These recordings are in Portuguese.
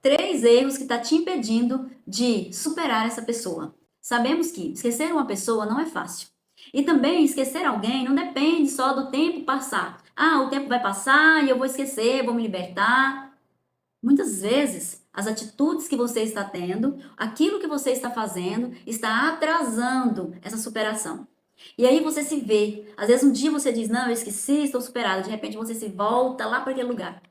3 erros que tá te impedindo de superar essa pessoa. Sabemos que esquecer uma pessoa não é fácil. E também esquecer alguém não depende só do tempo passar. Ah, o tempo vai passar e eu vou esquecer, vou me libertar. Muitas vezes, as atitudes que você está tendo, aquilo que você está fazendo, está atrasando essa superação. E aí você se vê, às vezes um dia você diz, não, eu esqueci, estou superada. De repente você se volta lá para aquele lugar.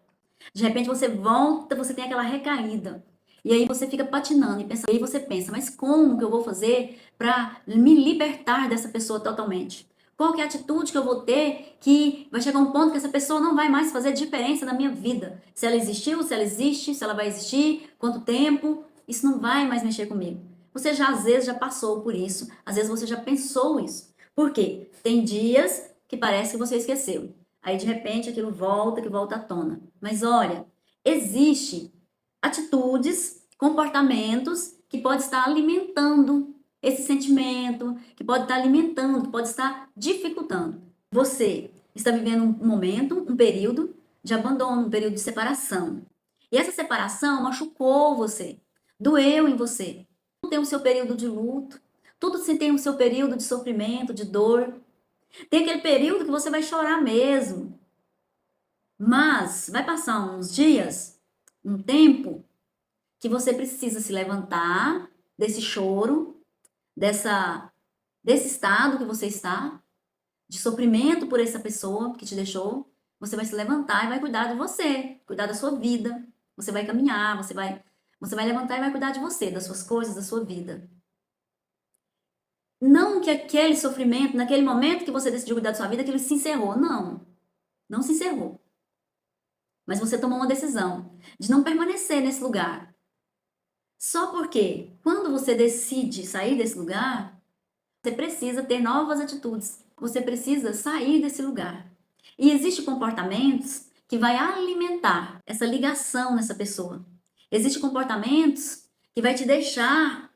De repente você volta, você tem aquela recaída. E aí você fica patinando e aí você pensa, mas como que eu vou fazer para me libertar dessa pessoa totalmente? Qual que é a atitude que eu vou ter que vai chegar um ponto que essa pessoa não vai mais fazer diferença na minha vida? Se ela existiu, se ela existe, se ela vai existir, quanto tempo, isso não vai mais mexer comigo. Você já às vezes já passou por isso, às vezes você já pensou isso. Por quê? Tem dias que parece que você esqueceu. Aí de repente aquilo volta, que volta à tona. Mas olha, existe atitudes, comportamentos que pode estar alimentando esse sentimento, que pode estar alimentando, que pode estar dificultando. Você está vivendo um momento, um período de abandono, um período de separação. E essa separação machucou você, doeu em você. Tudo tem o seu período de luto, tudo tem o seu período de sofrimento, de dor. Tem aquele período que você vai chorar mesmo. Mas vai passar uns dias, um tempo, que você precisa se levantar desse choro, desse estado que você está, de sofrimento por essa pessoa que te deixou. Você vai se levantar e vai cuidar de você, cuidar da sua vida. Você vai caminhar, você vai levantar e vai cuidar de você, das suas coisas, da sua vida. Não que aquele sofrimento, naquele momento que você decidiu cuidar da sua vida, aquilo se encerrou. Não, não se encerrou. Mas você tomou uma decisão de não permanecer nesse lugar. Só porque quando você decide sair desse lugar, você precisa ter novas atitudes. Você precisa sair desse lugar. E existem comportamentos que vai alimentar essa ligação nessa pessoa. Existem comportamentos que vai te deixar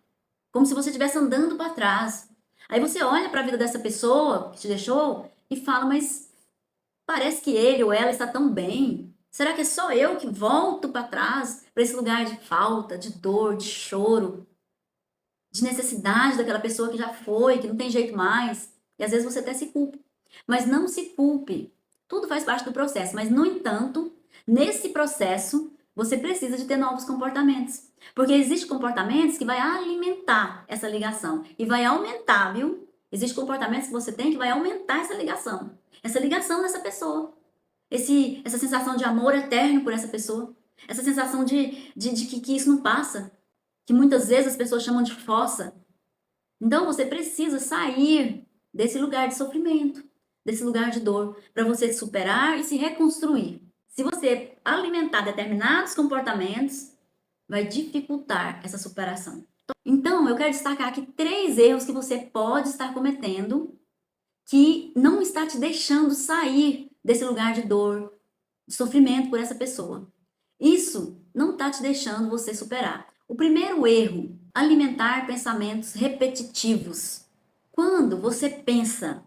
como se você estivesse andando para trás. Aí você olha para a vida dessa pessoa que te deixou e fala, mas parece que ele ou ela está tão bem. Será que é só eu que volto para trás, para esse lugar de falta, de dor, de choro, de necessidade daquela pessoa que já foi, que não tem jeito mais? E às vezes você até se culpa. Mas não se culpe. Tudo faz parte do processo. Mas, no entanto, nesse processo, você precisa de ter novos comportamentos. Porque existem comportamentos que vai alimentar essa ligação. E vai aumentar, viu? Existem comportamentos que você tem que vai aumentar essa ligação. Essa ligação dessa pessoa. Essa sensação de amor eterno por essa pessoa. Essa sensação de que isso não passa. Que muitas vezes as pessoas chamam de fossa. Então você precisa sair desse lugar de sofrimento, desse lugar de dor, para você superar e se reconstruir. Se você alimentar determinados comportamentos, vai dificultar essa superação. Então, eu quero destacar aqui 3 erros que você pode estar cometendo que não está te deixando sair desse lugar de dor, de sofrimento por essa pessoa. Isso não está te deixando você superar. O primeiro erro, alimentar pensamentos repetitivos. Quando você pensa,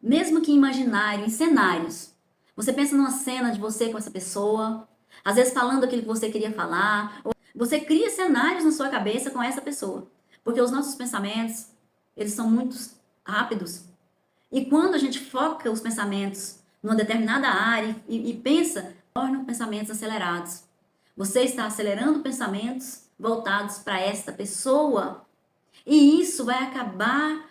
mesmo que imaginário, em cenários, você pensa numa cena de você com essa pessoa, às vezes falando aquilo que você queria falar, ou você cria cenários na sua cabeça com essa pessoa, porque os nossos pensamentos, eles são muito rápidos. E quando a gente foca os pensamentos numa determinada área e pensa, tornam pensamentos acelerados. Você está acelerando pensamentos voltados para esta pessoa. E isso vai acabar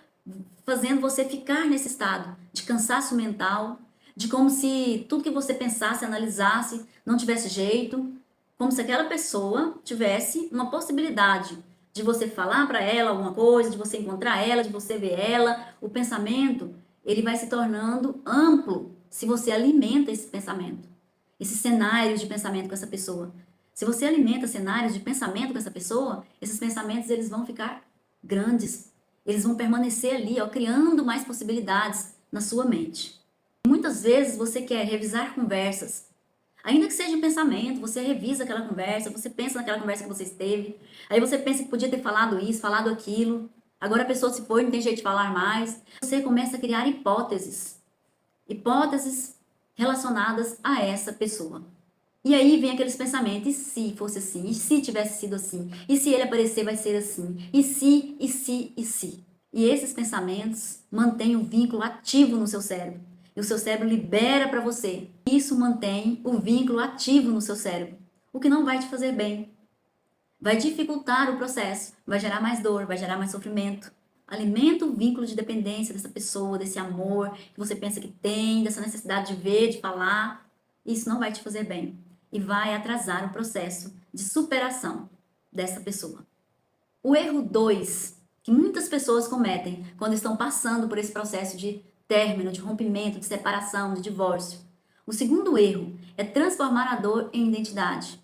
fazendo você ficar nesse estado de cansaço mental, de como se tudo que você pensasse, analisasse, não tivesse jeito, como se aquela pessoa tivesse uma possibilidade de você falar para ela alguma coisa, de você encontrar ela, de você ver ela. O pensamento, ele vai se tornando amplo se você alimenta esse pensamento, esses cenários de pensamento com essa pessoa. Se você alimenta cenários de pensamento com essa pessoa, esses pensamentos eles vão ficar grandes. Eles vão permanecer ali, ó, criando mais possibilidades na sua mente. E muitas vezes você quer revisar conversas. Ainda que seja um pensamento, você revisa aquela conversa, você pensa naquela conversa que você esteve. Aí você pensa que podia ter falado isso, falado aquilo. Agora a pessoa se foi, não tem jeito de falar mais. Você começa a criar hipóteses. Hipóteses relacionadas a essa pessoa. E aí vem aqueles pensamentos, e se fosse assim? E se tivesse sido assim? E se ele aparecer vai ser assim? E se, e se, e se? E esses pensamentos mantêm o vínculo ativo no seu cérebro. E o seu cérebro libera para você. Isso mantém o vínculo ativo no seu cérebro, o que não vai te fazer bem. Vai dificultar o processo, vai gerar mais dor, vai gerar mais sofrimento. Alimenta o vínculo de dependência dessa pessoa, desse amor que você pensa que tem, dessa necessidade de ver, de falar. Isso não vai te fazer bem e vai atrasar o processo de superação dessa pessoa. O erro 2, que muitas pessoas cometem quando estão passando por esse processo de término, de rompimento, de separação, de divórcio. O segundo erro é transformar a dor em identidade.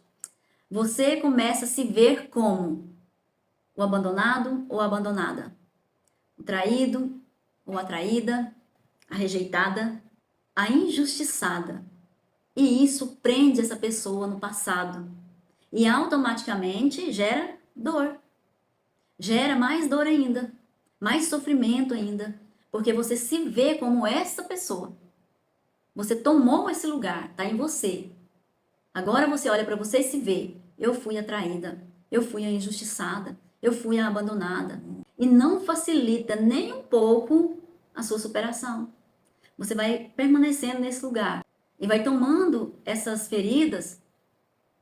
Você começa a se ver como o abandonado ou a abandonada, o traído ou a traída, a rejeitada, a injustiçada. E isso prende essa pessoa no passado e automaticamente gera dor. Gera mais dor ainda, mais sofrimento ainda, porque você se vê como essa pessoa. Você tomou esse lugar, tá em você. Agora você olha para você e se vê. Eu fui a traída, eu fui a injustiçada, eu fui a abandonada. E não facilita nem um pouco a sua superação. Você vai permanecendo nesse lugar e vai tomando essas feridas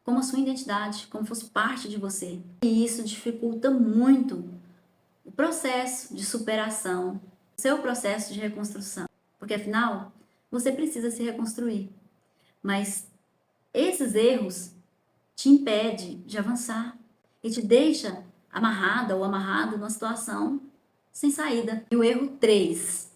como a sua identidade, como fosse parte de você. E isso dificulta muito o processo de superação, o seu processo de reconstrução. Porque afinal, você precisa se reconstruir. Mas esses erros te impedem de avançar e te deixa amarrada ou amarrado numa situação sem saída. E o erro 3,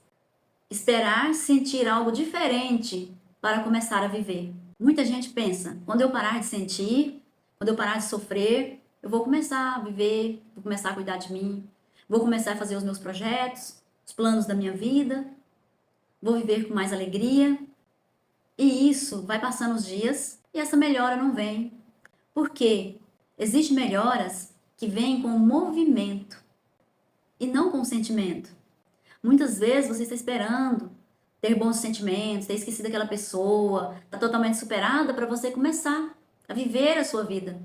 esperar sentir algo diferente para começar a viver. Muita gente pensa, quando eu parar de sentir, quando eu parar de sofrer, eu vou começar a viver, vou começar a cuidar de mim, vou começar a fazer os meus projetos, os planos da minha vida, vou viver com mais alegria. E isso vai passando os dias e essa melhora não vem. Por quê? Existem melhoras que vêm com o movimento e não com o sentimento. Muitas vezes você está esperando ter bons sentimentos, ter esquecido aquela pessoa, está totalmente superada para você começar a viver a sua vida.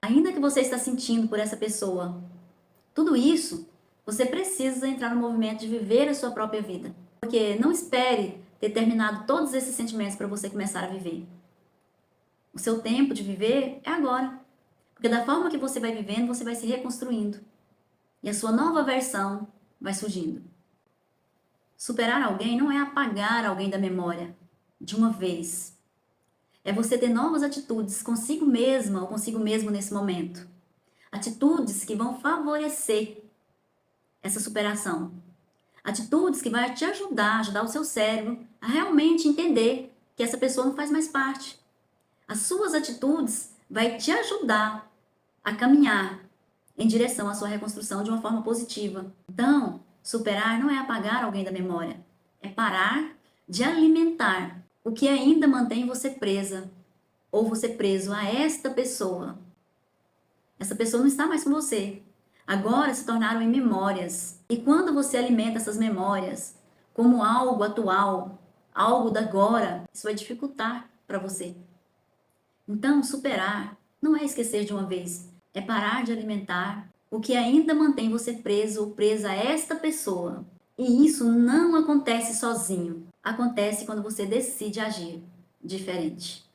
Ainda que você está sentindo por essa pessoa, tudo isso, você precisa entrar no movimento de viver a sua própria vida. Porque não espere ter terminado todos esses sentimentos para você começar a viver. O seu tempo de viver é agora. Porque da forma que você vai vivendo, você vai se reconstruindo. E a sua nova versão vai surgindo. Superar alguém não é apagar alguém da memória de uma vez. É você ter novas atitudes consigo mesma ou consigo mesmo nesse momento. Atitudes que vão favorecer essa superação. Atitudes que vão te ajudar o seu cérebro a realmente entender que essa pessoa não faz mais parte. As suas atitudes vai te ajudar a caminhar em direção à sua reconstrução de uma forma positiva. Então, superar não é apagar alguém da memória, é parar de alimentar o que ainda mantém você presa ou você preso a esta pessoa. Essa pessoa não está mais com você. Agora se tornaram em memórias. E quando você alimenta essas memórias como algo atual, algo da agora, isso vai dificultar para você. Então, superar não é esquecer de uma vez, é parar de alimentar o que ainda mantém você preso ou presa a esta pessoa. E isso não acontece sozinho. Acontece quando você decide agir diferente.